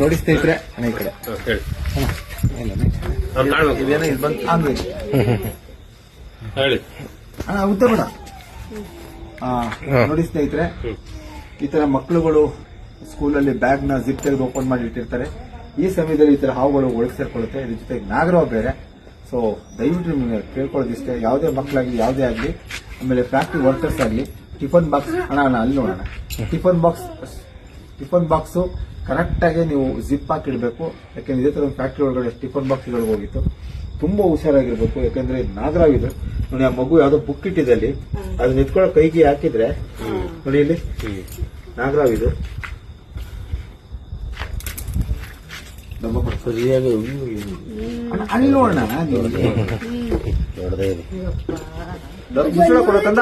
ನೋಡಿ ಸ್ನೇಹಿತರೆ ಅಣ್ಣ ಈ ಕಡೆ ಹೇಳಿ ಇದೇನೋ ಇದು ಬಂತು ಆಮೇಲೆ ಹೇಳಿ ಅಣ್ಣ ಉದ್ದ ಬೇಡ ನೋಡಿ ಸ್ನೇಹಿತರೆ ಈ ತರ ಮಕ್ಕಳುಗಳು ಸ್ಕೂಲಲ್ಲಿ ಬ್ಯಾಗ್ ನ ಜಿಪ್ ತೆಗೆದು ಓಪನ್ ಮಾಡಿ ಇಟ್ಟಿರ್ತಾರೆ. ಈ ಸಮಯದಲ್ಲಿ ಈ ತರ ಹಾವುಗಳು ಒಳಗೆ ಸೇರ್ಕೊಳ್ಳುತ್ತೆ. ಇದ್ರ ಜೊತೆಗೆ ನಾಗರಾವ್ ಬೇರೆ. ಸೊ ದಯವಿಟ್ಟು ನಿಮ್ಗೆ ಕೇಳ್ಕೊಳ್ಳೋದಿಷ್ಟೇ, ಯಾವುದೇ ಮಕ್ಕಳಾಗಲಿ ಯಾವುದೇ ಆಗಲಿ, ಆಮೇಲೆ ಫ್ಯಾಕ್ಟ್ರಿ ವರ್ಕರ್ಸ್ ಆಗಲಿ, ಟಿಫನ್ ಬಾಕ್ಸ್ ಅಣ್ಣ ಅಲ್ಲಿ ನೋಡೋಣ, ಟಿಫನ್ ಬಾಕ್ಸ್ ಕರೆಕ್ಟ್ ಆಗಿ ನೀವು ಜಿಪ್ ಹಾಕಿಡ್ಬೇಕು. ಯಾಕಂದ್ರೆ ಇದೇ ತರ ಒಂದು ಫ್ಯಾಕ್ಟ್ರಿ ಒಳಗಡೆ ಟಿಫನ್ ಬಾಕ್ಸ್ಗಳಿಗೆ ಹೋಗಿತ್ತು. ತುಂಬಾ ಹುಷಾರಾಗಿರ್ಬೇಕು. ಯಾಕಂದ್ರೆ ನಾಗರಾವ್ ಇದು ನೋಡಿ, ಆ ಮಗು ಯಾವ್ದೋ ಬುಕ್ ಇಟ್ಟಿದೆ ಅಲ್ಲಿ, ಅದನ್ನ ಎತ್ಕೊಳ್ಳೋ ಕೈಗೆ ಹಾಕಿದ್ರೆ ನೋಡಿ ಇಲ್ಲಿ ನಾಗರಾವ್ ಇದು ಸರಿಯಾಗಿ ಅಲ್ಲಿ ನೋಡೋಣ. ನೋಡದೇ ಇದೆ ಮುಚ್ಚಳ ಕೊಡೋ ತಂದ